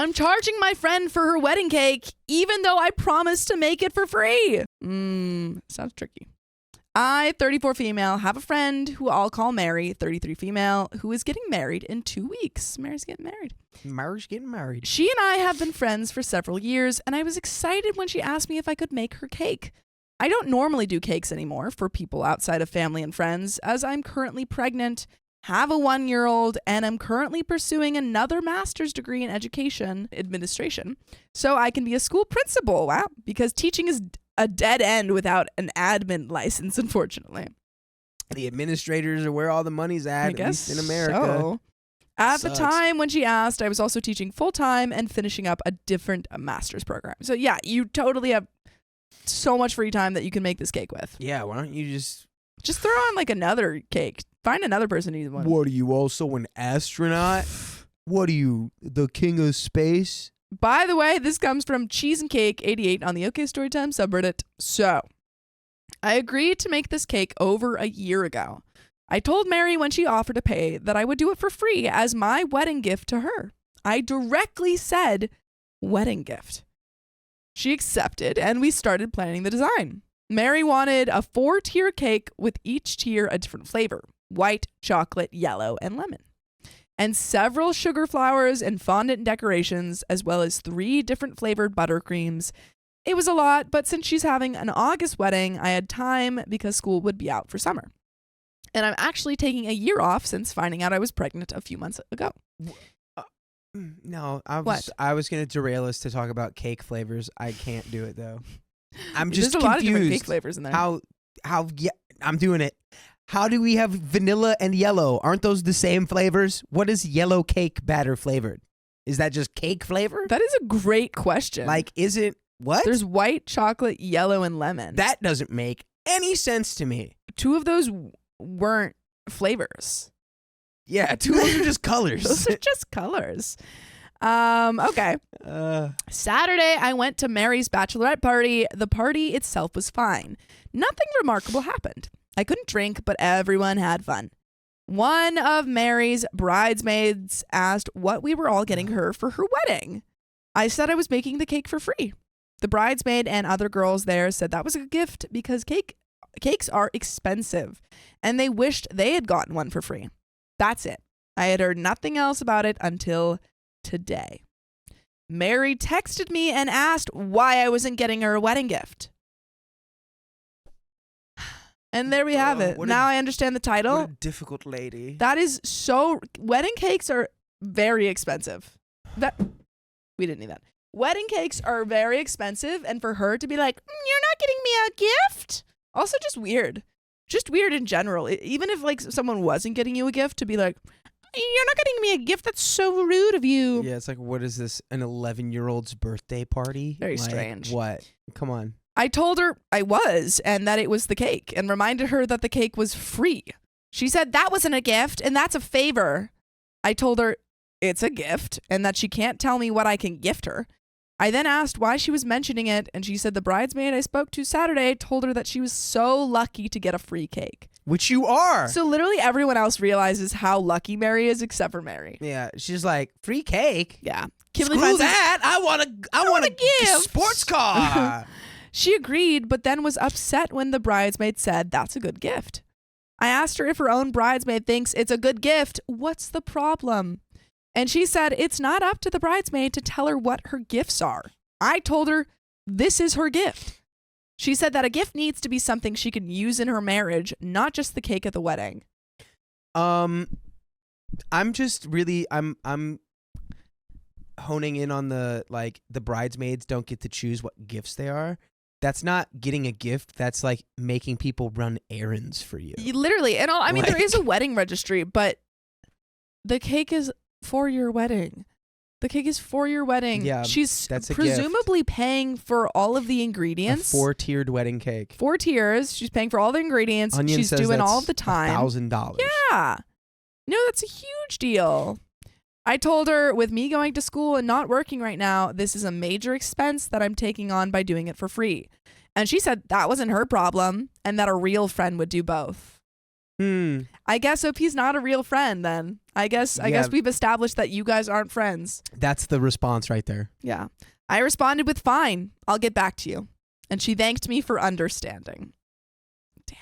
I'm charging my friend for her wedding cake, even though I promised to make it for free. Sounds tricky. I, 34 female, have a friend who I'll call Mary, 33 female, who is getting married in 2 weeks. Mary's getting married. Mary's getting married. She and I have been friends for several years, and I was excited when she asked me if I could make her cake. I don't normally do cakes anymore for people outside of family and friends, as I'm currently pregnant, have a 1-year-old, and am currently pursuing another master's degree in education administration, so I can be a school principal. Wow, because teaching is a dead end without an admin license, unfortunately. The administrators are where all the money's at guess least in America. So. At the Sucks. time when she asked, I was also teaching full-time and finishing up a different master's program. So yeah, you totally have so much free time that you can make this cake with. Yeah, why don't you just throw on like another cake. Find another person who needs one. What are you, also an astronaut? What are you, the king of space? By the way, this comes from Cheese and Cake 88 on the OKstorytime subreddit. So, I agreed to make this cake over a year ago. I told Mary when she offered to pay that I would do it for free as my wedding gift to her. I directly said wedding gift. She accepted and we started planning the design. Mary wanted a 4-tier cake with each tier a different flavor: white, chocolate, yellow, and lemon. And several sugar flowers and fondant decorations, as well as 3 different flavored buttercreams. It was a lot, but since she's having an August wedding, I had time because school would be out for summer. And I'm actually taking a year off since finding out I was pregnant a few months ago. No, I was going to derail us to talk about cake flavors. I can't do it, though. I'm just There's confused. a lot of different cake flavors in there. Yeah, I'm doing it. How do we have vanilla and yellow? Aren't those the same flavors? What is yellow cake batter flavored? Is that just cake flavor? That is a great question. Like, is it what? There's white, chocolate, yellow, and lemon. That doesn't make any sense to me. 2 of those weren't flavors. Yeah, 2 of those are just colors. Those are just colors. Okay. Saturday, I went to Mary's bachelorette party. The party itself was fine. Nothing remarkable happened. I couldn't drink, but everyone had fun. One of Mary's bridesmaids asked what we were all getting her for her wedding. I said I was making the cake for free. The bridesmaid and other girls there said that was a gift because cakes are expensive, and they wished they had gotten one for free. That's it. I had heard nothing else about it until today. Mary texted me and asked why I wasn't getting her a wedding gift. And there we have it. Now I understand the title. What a difficult lady. That is so... Wedding cakes are very expensive. We didn't need that. Wedding cakes are very expensive, and for her to be like, you're not getting me a gift? Also just weird. Just weird in general. Even if like someone wasn't getting you a gift, to be like, you're not getting me a gift? That's so rude of you. Yeah, it's like, what is this? An 11-year-old's birthday party? Very like, strange. What? Come on. I told her I was and that it was the cake and reminded her that the cake was free. She said that wasn't a gift and that's a favor. I told her it's a gift and that she can't tell me what I can gift her. I then asked why she was mentioning it, and she said the bridesmaid I spoke to Saturday told her that she was so lucky to get a free cake. Which you are. So literally everyone else realizes how lucky Mary is except for Mary. Yeah, she's like, free cake? Yeah. Screw that. I want a gift. Sports car. She agreed, but then was upset when the bridesmaid said that's a good gift. I asked her if her own bridesmaid thinks it's a good gift. What's the problem? And she said it's not up to the bridesmaid to tell her what her gifts are. I told her this is her gift. She said that a gift needs to be something she can use in her marriage, not just the cake at the wedding. I'm honing in on the bridesmaids don't get to choose what gifts they are. That's not getting a gift. That's like making people run errands for you. Literally. And there is a wedding registry, but the cake is for your wedding. The cake is for your wedding. Yeah, she's that's a presumably paying for all of the ingredients. A 4-tiered wedding cake. 4 tiers. She's paying for all the ingredients. Onion she's says doing that's all of the time. $1,000. Yeah. No, that's a huge deal. I told her with me going to school and not working right now, this is a major expense that I'm taking on by doing it for free. And she said that wasn't her problem and that a real friend would do both. I guess OP's not a real friend then. I guess we've established that you guys aren't friends. That's the response right there. Yeah. I responded with fine. I'll get back to you. And she thanked me for understanding. Damn.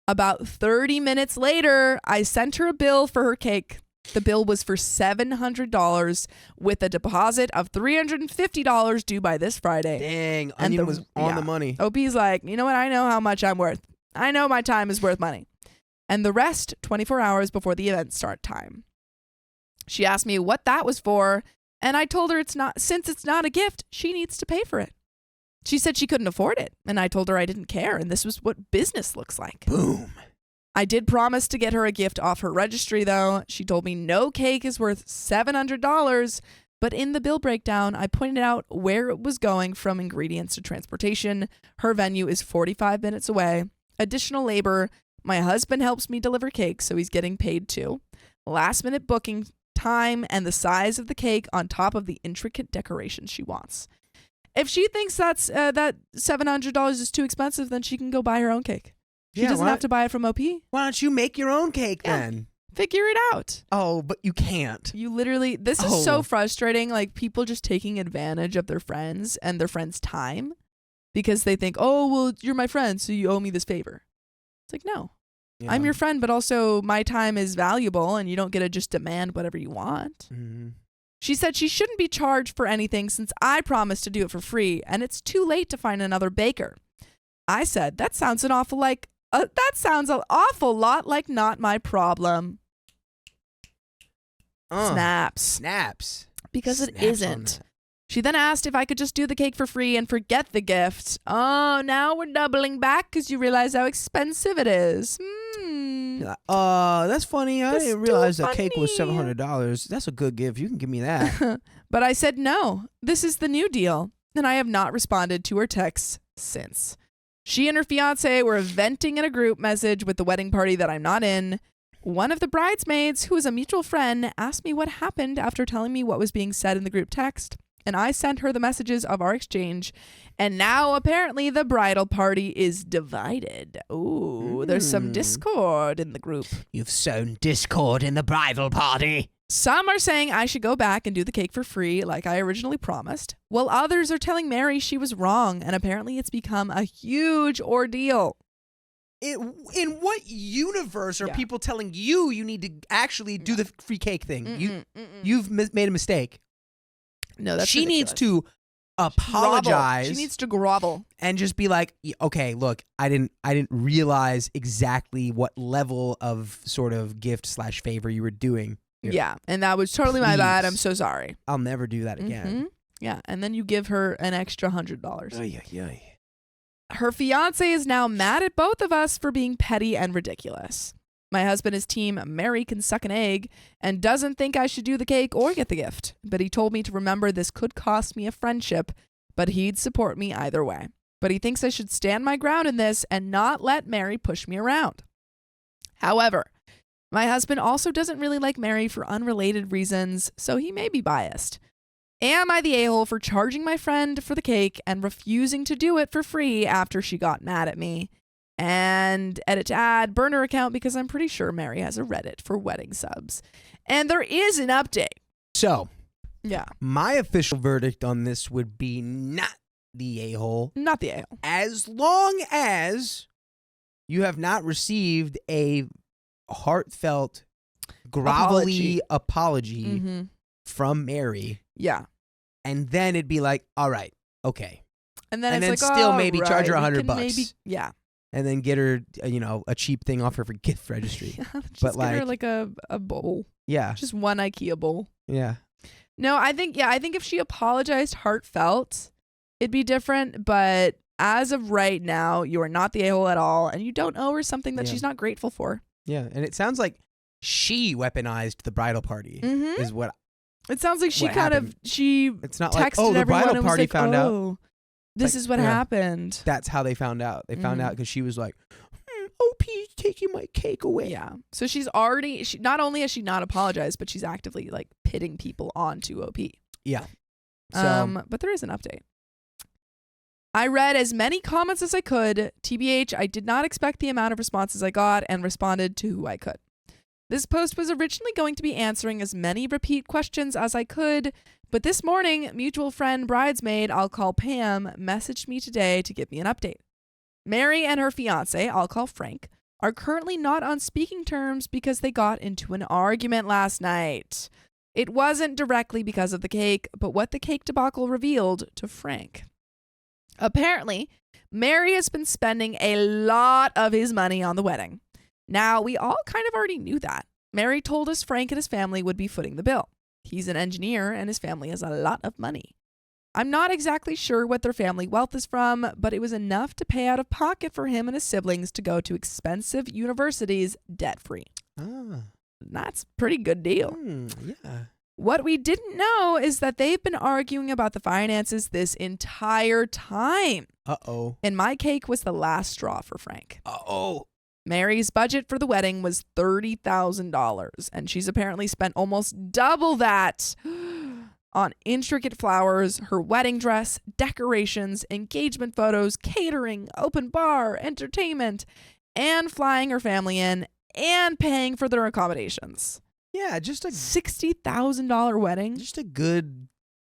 About 30 minutes later, I sent her a bill for her cake. The bill was for $700 with a deposit of $350 due by this Friday. Dang, Onion was on the money. OP's like, you know what? I know how much I'm worth. I know my time is worth money. And the rest 24 hours before the event start time. She asked me what that was for, and I told her since it's not a gift, she needs to pay for it. She said she couldn't afford it, and I told her I didn't care, and this was what business looks like. Boom. I did promise to get her a gift off her registry, though. She told me no cake is worth $700, but in the bill breakdown, I pointed out where it was going from ingredients to transportation. Her venue is 45 minutes away. Additional labor. My husband helps me deliver cake, so he's getting paid too. Last minute booking time and the size of the cake on top of the intricate decorations she wants. If she thinks that $700 is too expensive, then she can go buy her own cake. She doesn't have to buy it from OP. Why don't you make your own cake then? Figure it out. Oh, but you can't. You literally, this is so frustrating. Like people just taking advantage of their friends and their friends' time because they think, oh, well, you're my friend, so you owe me this favor. It's like, no, I'm your friend, but also my time is valuable and you don't get to just demand whatever you want. Mm-hmm. She said she shouldn't be charged for anything since I promised to do it for free and it's too late to find another baker. I said, that sounds an awful lot like not my problem. Snaps. Because it isn't. She then asked if I could just do the cake for free and forget the gift. Oh, now we're doubling back because you realize how expensive it is. That's funny. I didn't realize that cake was $700. That's a good gift. You can give me that. But I said no. This is the new deal. And I have not responded to her texts since. She and her fiance were venting in a group message with the wedding party that I'm not in. One of the bridesmaids, who is a mutual friend, asked me what happened after telling me what was being said in the group text. And I sent her the messages of our exchange. And now apparently the bridal party is divided. Ooh, there's some discord in the group. You've sown discord in the bridal party. Some are saying I should go back and do the cake for free like I originally promised, while others are telling Mary she was wrong, and apparently it's become a huge ordeal. In what universe are people telling you need to actually do the free cake thing? You've made a mistake. No, that's she ridiculous. needs to apologize. She needs to grovel and just be like, okay, look, I didn't realize exactly what level of sort of gift / favor you were doing. Yeah, and that was totally my bad. I'm so sorry. I'll never do that again. Yeah, and then you give her an extra $100. Ay. Her fiance is now mad at both of us for being petty and ridiculous. My husband is team Mary can suck an egg and doesn't think I should do the cake or get the gift, but he told me to remember this could cost me a friendship, but he'd support me either way. But he thinks I should stand my ground in this and not let Mary push me around. However, my husband also doesn't really like Mary for unrelated reasons, so he may be biased. Am I the a-hole for charging my friend for the cake and refusing to do it for free after she got mad at me? And edit to add, burner account because I'm pretty sure Mary has a Reddit for wedding subs. And there is an update. So, yeah, my official verdict on this would be not the a-hole. Not the a-hole. As long as you have not received a heartfelt, grovelly apology from Mary. Yeah. And then it'd be like, all right, okay. And then it's like, still maybe right, charge her $100. Yeah. And then get her, a cheap thing off her gift registry. Just but get her like a bowl. Yeah. Just one IKEA bowl. Yeah. No, I think if she apologized heartfelt, it'd be different. But as of right now, you are not the a-hole at all. And you don't owe her something that she's not grateful for. Yeah. And it sounds like she weaponized the bridal party is what it sounds like she it's not like, texted the bridal everyone party and was like, found out. This is what happened. That's how they found out. They found out because she was like, OP's taking my cake away. Yeah. So she's not only has she not apologized, but she's actively like pitting people onto OP. Yeah. So, but there is an update. I read as many comments as I could. TBH, I did not expect the amount of responses I got and responded to who I could. This post was originally going to be answering as many repeat questions as I could, but this morning, mutual friend bridesmaid, I'll call Pam, messaged me today to give me an update. Mary and her fiance, I'll call Frank, are currently not on speaking terms because they got into an argument last night. It wasn't directly because of the cake, but what the cake debacle revealed to Frank. Apparently, Mary has been spending a lot of his money on the wedding. Now, we all kind of already knew that. Mary told us Frank and his family would be footing the bill. He's an engineer and his family has a lot of money. I'm not exactly sure what their family wealth is from, but it was enough to pay out of pocket for him and his siblings to go to expensive universities debt-free. That's a pretty good deal. Yeah. What we didn't know is that they've been arguing about the finances this entire time. Uh-oh. And my cake was the last straw for Frank. Uh-oh. Mary's budget for the wedding was $30,000, and she's apparently spent almost double that on intricate flowers, her wedding dress, decorations, engagement photos, catering, open bar, entertainment, and flying her family in and paying for their accommodations. Yeah, just a $60,000 wedding. Just a good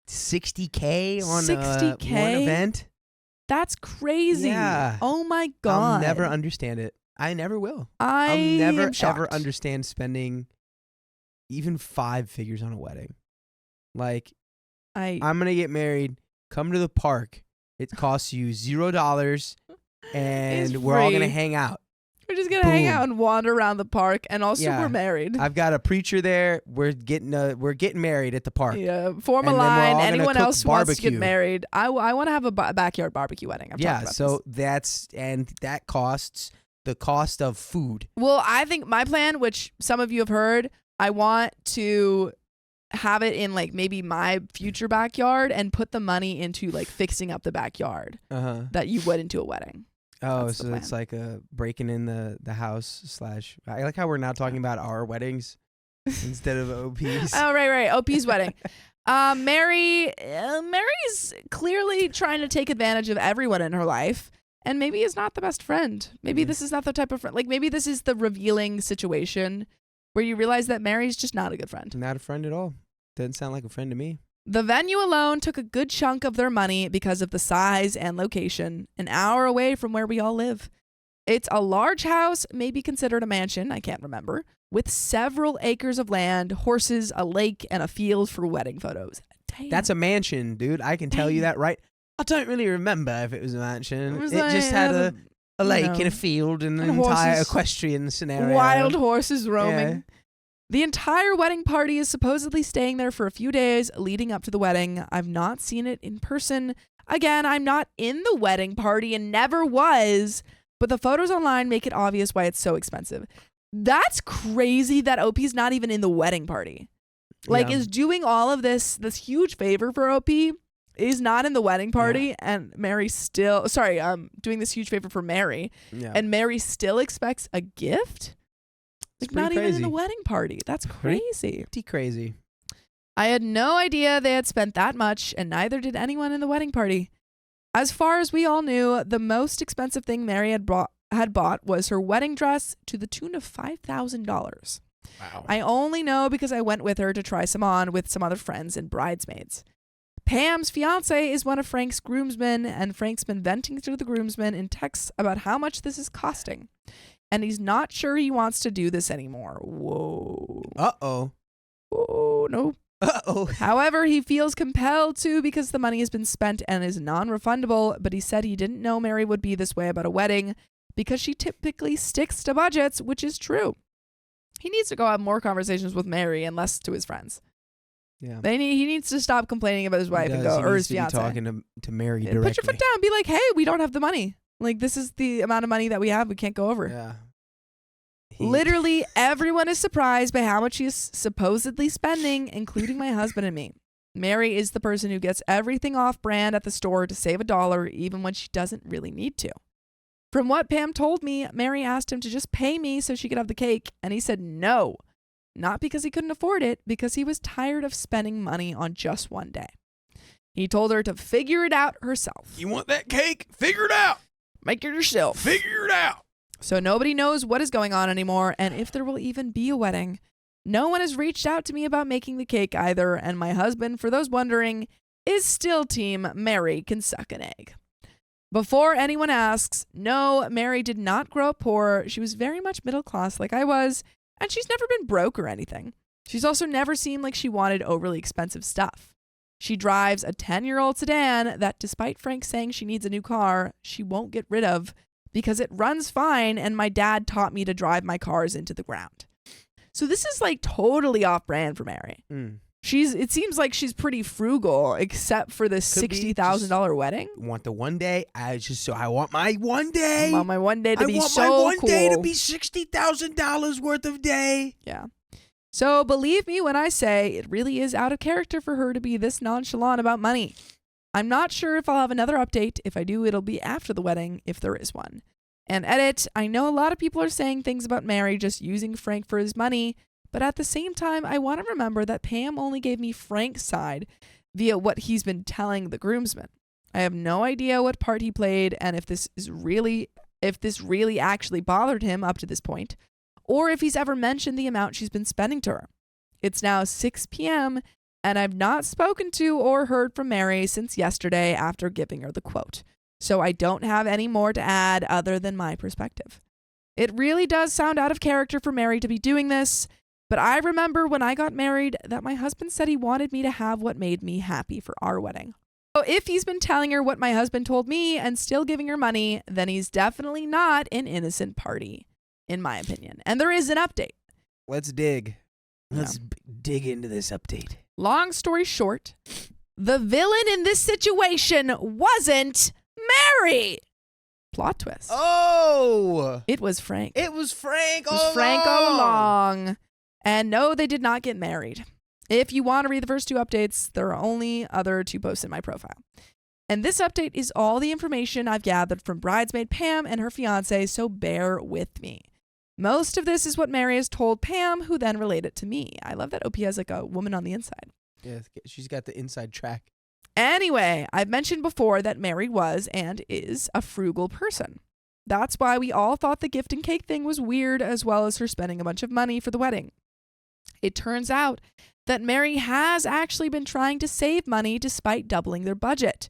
$60K on $60K? one event. That's crazy. Yeah. Oh my God. I'll never understand it. I never will. I'll never am shocked. ever understand spending even 5 figures on a wedding. Like, I'm gonna get married. Come to the park. It costs you $0, and we're all gonna hang out. We're just gonna hang out and wander around the park, and also we're married. I've got a preacher there. We're getting married at the park. Yeah, form a line. Anyone else who wants to get married, I want to have a backyard barbecue wedding. That costs the cost of food. Well, I think my plan, which some of you have heard, I want to have it in like maybe my future backyard and put the money into like fixing up the backyard that you would into a wedding. Oh, so it's like a breaking in the house / I like how we're now talking about our weddings instead of OP's. Oh, right. OP's wedding. Mary's clearly trying to take advantage of everyone in her life, and maybe is not the best friend. Maybe this is not the type of friend. Like maybe this is the revealing situation where you realize that Mary's just not a good friend. Not a friend at all. Doesn't sound like a friend to me. The venue alone took a good chunk of their money because of the size and location, an hour away from where we all live. It's a large house, maybe considered a mansion, I can't remember, with several acres of land, horses, a lake, and a field for wedding photos. Damn. That's a mansion, dude. I can tell you that, right? I don't really remember if it was a mansion. It like, just had a lake and a field and an entire equestrian scenario. Wild horses roaming. Yeah. The entire wedding party is supposedly staying there for a few days leading up to the wedding. I've not seen it in person. Again, I'm not in the wedding party and never was, but the photos online make it obvious why it's so expensive. That's crazy that OP's not even in the wedding party. Like, is doing all of this huge favor for OP, is not in the wedding party, and Mary still, doing this huge favor for Mary, and Mary still expects a gift? Like not even in the wedding party. That's crazy. Pretty crazy. I had no idea they had spent that much, and neither did anyone in the wedding party. As far as we all knew, the most expensive thing Mary had bought was her wedding dress to the tune of $5,000. Wow. I only know because I went with her to try some on with some other friends and bridesmaids. Pam's fiance is one of Frank's groomsmen, and Frank's been venting to the groomsmen in texts about how much this is costing. And he's not sure he wants to do this anymore. Whoa. Uh-oh. Oh, no. Uh-oh. However, he feels compelled to because the money has been spent and is non-refundable, but he said he didn't know Mary would be this way about a wedding because she typically sticks to budgets, which is true. He needs to go have more conversations with Mary and less to his friends. Yeah. He needs to stop complaining about his wife or his fiance. Talking to Mary directly. Put your foot down. Be like, hey, we don't have the money. Like, this is the amount of money that we have. We can't go over. Yeah. Literally, everyone is surprised by how much he is supposedly spending, including my husband and me. Mary is the person who gets everything off brand at the store to save $1, even when she doesn't really need to. From what Pam told me, Mary asked him to just pay me so she could have the cake, and he said no. Not because he couldn't afford it, because he was tired of spending money on just one day. He told her to figure it out herself. You want that cake? Figure it out. Make it yourself. Figure it out. So nobody knows what is going on anymore, and if there will even be a wedding. No one has reached out to me about making the cake either, and my husband, for those wondering, is still team Mary can suck an egg. Before anyone asks, no, Mary did not grow up poor. She was very much middle class like I was, and she's never been broke or anything. She's also never seemed like she wanted overly expensive stuff. She drives a 10-year-old sedan that, despite Frank saying she needs a new car, she won't get rid of because it runs fine, and my dad taught me to drive my cars into the ground. So this is like totally off brand for Mary. It seems like she's pretty frugal, except for this $60,000 wedding. Want the one day? I want my one day. I want my one day to be so cool. I want my one day to be $60,000 worth of day. Yeah. So believe me when I say it really is out of character for her to be this nonchalant about money. I'm not sure if I'll have another update. If I do, it'll be after the wedding, if there is one. And edit, I know a lot of people are saying things about Mary just using Frank for his money, but at the same time, I want to remember that Pam only gave me Frank's side via what he's been telling the groomsmen. I have no idea what part he played and if this really actually bothered him up to this point, or if he's ever mentioned the amount she's been spending to her. It's now 6 p.m., and I've not spoken to or heard from Mary since yesterday after giving her the quote. So I don't have any more to add other than my perspective. It really does sound out of character for Mary to be doing this, but I remember when I got married that my husband said he wanted me to have what made me happy for our wedding. So if he's been telling her what my husband told me and still giving her money, then he's definitely not an innocent party, in my opinion. And there is an update. Let's dig. Let's dig into this update. Long story short, the villain in this situation wasn't Mary. Plot twist. Oh! It was Frank. It was Frank all along. It was Frank all along. And no, they did not get married. If you want to read the first two updates, there are only other two posts in my profile. And this update is all the information I've gathered from bridesmaid Pam and her fiancé, so bear with me. Most of this is what Mary has told Pam, who then relayed it to me. I love that OP has like a woman on the inside. Yeah, she's got the inside track. Anyway, I've mentioned before that Mary was and is a frugal person. That's why we all thought the gift and cake thing was weird, as well as her spending a bunch of money for the wedding. It turns out that Mary has actually been trying to save money despite doubling their budget.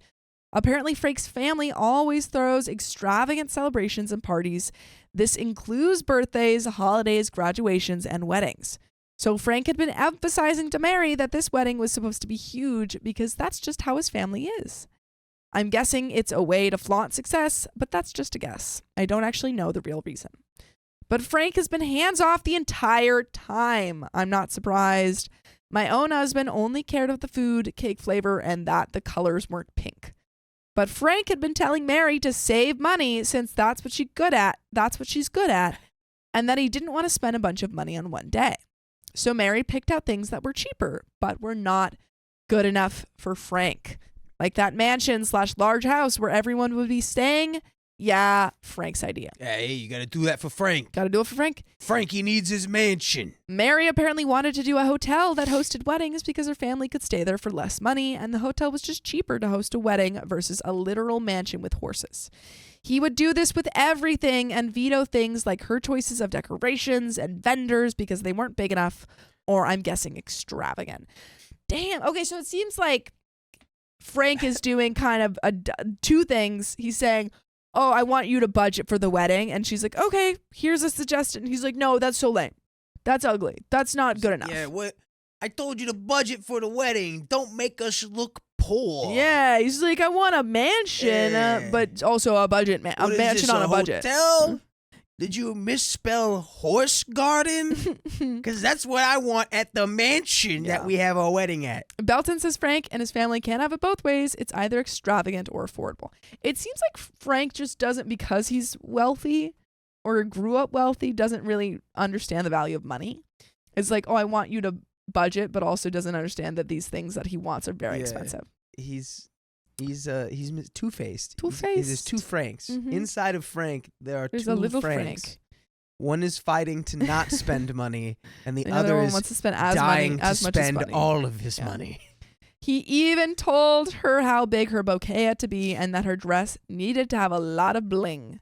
Apparently, Frank's family always throws extravagant celebrations and parties. This includes birthdays, holidays, graduations, and weddings. So Frank had been emphasizing to Mary that this wedding was supposed to be huge because that's just how his family is. I'm guessing it's a way to flaunt success, but that's just a guess. I don't actually know the real reason. But Frank has been hands off the entire time. I'm not surprised. My own husband only cared about the food, cake flavor, and that the colors weren't pink. But Frank had been telling Mary to save money since that's what she's good at, and that he didn't want to spend a bunch of money on one day. So Mary picked out things that were cheaper, but were not good enough for Frank. Like that mansion/large house where everyone would be staying. Yeah, Frank's idea. Hey, you gotta do that for Frank. Gotta do it for Frank. Frankie needs his mansion. Mary apparently wanted to do a hotel that hosted weddings because her family could stay there for less money, and the hotel was just cheaper to host a wedding versus a literal mansion with horses. He would do this with everything and veto things like her choices of decorations and vendors because they weren't big enough, or I'm guessing extravagant. Damn. Okay, so it seems like Frank is doing kind of two things. He's saying, oh, I want you to budget for the wedding. And she's like, okay, here's a suggestion. He's like, no, that's so lame. That's ugly. That's not good enough. Yeah, what? I told you to budget for the wedding. Don't make us look poor. Yeah, he's like, I want a mansion, but also a budget a mansion on a budget. Hotel? Did you misspell horse garden? Because that's what I want at the mansion that we have our wedding at. Belton says Frank and his family can't have it both ways. It's either extravagant or affordable. It seems like Frank just doesn't, because he's wealthy or grew up wealthy, doesn't really understand the value of money. It's like, oh, I want you to budget, but also doesn't understand that these things that he wants are very expensive. He's two-faced. There's two Franks. Mm-hmm. Inside of Frank, there's a two little Franks. Frank. One is fighting to not spend money, and the other is wants to spend dying as to much as spend money. all of his money. He even told her how big her bouquet had to be and that her dress needed to have a lot of bling.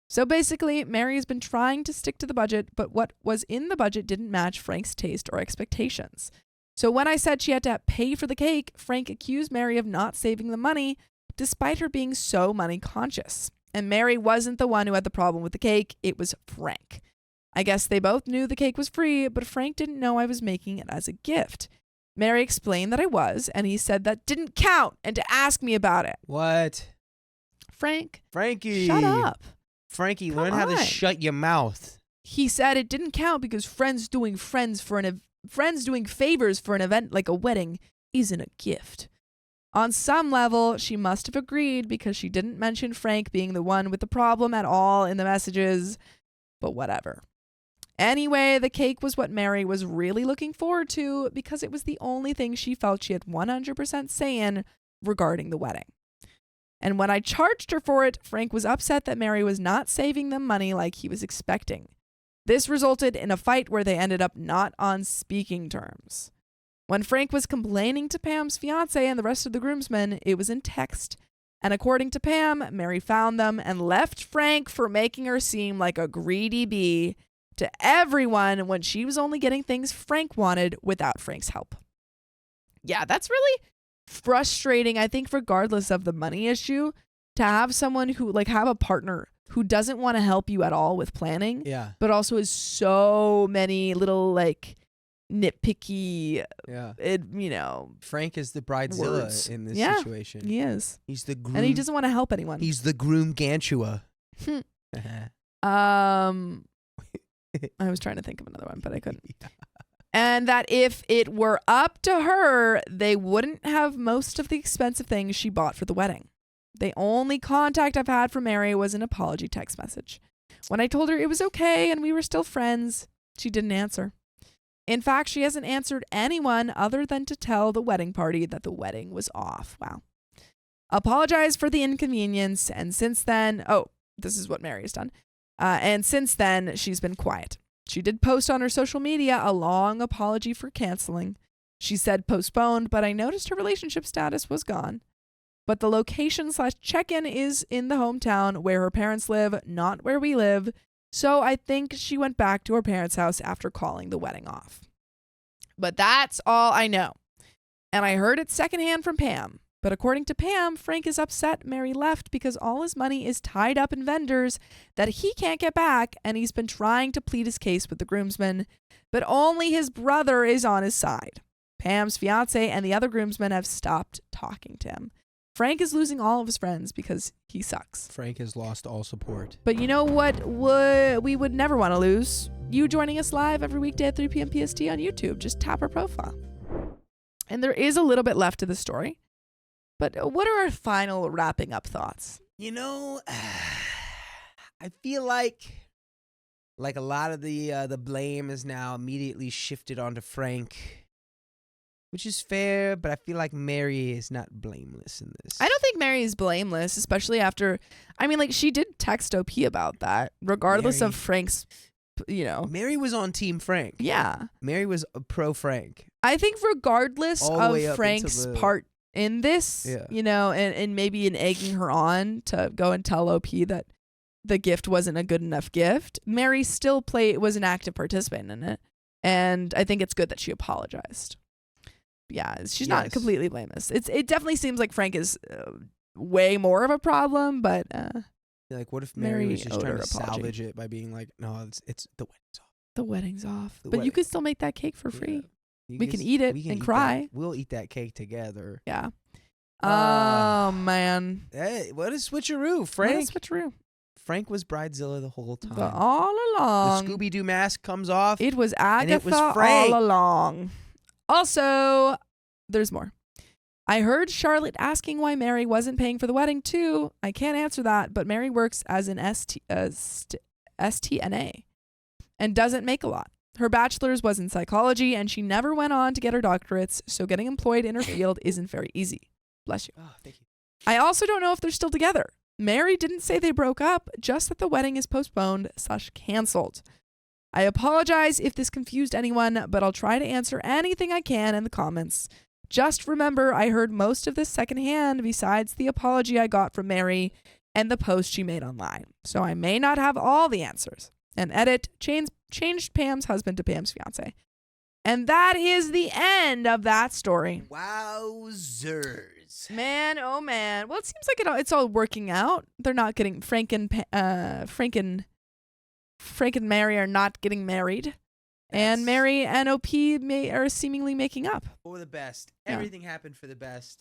So basically, Mary has been trying to stick to the budget, but what was in the budget didn't match Frank's taste or expectations. So when I said she had to pay for the cake, Frank accused Mary of not saving the money, despite her being so money conscious. And Mary wasn't the one who had the problem with the cake, it was Frank. I guess they both knew the cake was free, but Frank didn't know I was making it as a gift. Mary explained that I was, and he said that didn't count and to ask me about it. What? Frankie. Shut up. Frankie, learn how to shut your mouth. He said it didn't count because friends doing favors for an event like a wedding isn't a gift. On some level, she must have agreed because she didn't mention Frank being the one with the problem at all in the messages, but whatever. Anyway, the cake was what Mary was really looking forward to because it was the only thing she felt she had 100% say in regarding the wedding. And when I charged her for it, Frank was upset that Mary was not saving them money like he was expecting. This resulted in a fight where they ended up not on speaking terms. When Frank was complaining to Pam's fiance and the rest of the groomsmen, it was in text. And according to Pam, Mary found them and left Frank for making her seem like a greedy bee to everyone when she was only getting things Frank wanted without Frank's help. Yeah, that's really frustrating, I think, regardless of the money issue, to have someone who, have a partner who doesn't want to help you at all with planning, but also has so many little, nitpicky, Frank is the bridezilla in this situation. He is. He's the groom. And he doesn't want to help anyone. He's the groom Gantua. I was trying to think of another one, but I couldn't. And that if it were up to her, they wouldn't have most of the expensive things she bought for the wedding. The only contact I've had from Mary was an apology text message. When I told her it was okay and we were still friends, she didn't answer. In fact, she hasn't answered anyone other than to tell the wedding party that the wedding was off. Wow. Apologize for the inconvenience. And since then, this is what Mary has done. And since then, she's been quiet. She did post on her social media a long apology for canceling. She said postponed, but I noticed her relationship status was gone. But the location/check-in is in the hometown where her parents live, not where we live. So I think she went back to her parents' house after calling the wedding off. But that's all I know. And I heard it secondhand from Pam. But according to Pam, Frank is upset Mary left because all his money is tied up in vendors that he can't get back, and he's been trying to plead his case with the groomsmen, but only his brother is on his side. Pam's fiance and the other groomsmen have stopped talking to him. Frank is losing all of his friends because he sucks. Frank has lost all support. But you know what we would never want to lose? You joining us live every weekday at 3 p.m. PST on YouTube. Just tap our profile. And there is a little bit left to the story. But what are our final wrapping up thoughts? I feel like a lot of the blame is now immediately shifted onto Frank, which is fair, but I feel like Mary is not blameless in this. I don't think Mary is blameless, especially after, she did text OP about that, regardless of Frank's, Mary was on Team Frank. Yeah. Mary was pro Frank. I think regardless of Frank's part in this, and maybe in egging her on to go and tell OP that the gift wasn't a good enough gift, Mary still was an active participant in it. And I think it's good that she apologized. Yeah, she's not completely blameless. It definitely seems like Frank is way more of a problem, but what if Mary was just trying to salvage it by being like, no, it's the wedding's off. The wedding's off. But you could still make that cake for free. We can eat it and cry. We'll eat that cake together. Yeah. Oh, man. Hey, what a switcheroo, Frank. What a switcheroo. Frank was bridezilla the whole time. But all along. The Scooby-Doo mask comes off. It was Agatha, and it was Frank. all along. Also, there's more. I heard Charlotte asking why Mary wasn't paying for the wedding, too. I can't answer that, but Mary works as an STNA and doesn't make a lot. Her bachelor's was in psychology, and she never went on to get her doctorates, so getting employed in her field isn't very easy. Bless you. Oh, thank you. I also don't know if they're still together. Mary didn't say they broke up, just that the wedding is postponed/canceled. I apologize if this confused anyone, but I'll try to answer anything I can in the comments. Just remember, I heard most of this secondhand besides the apology I got from Mary and the post she made online. So I may not have all the answers. And edit, changed Pam's husband to Pam's fiance. And that is the end of that story. Wowzers. Man, oh man. Well, it seems like it's all working out. They're not getting Frank and Mary are not getting married. And Mary and OP are seemingly making up. For the best. Everything happened for the best.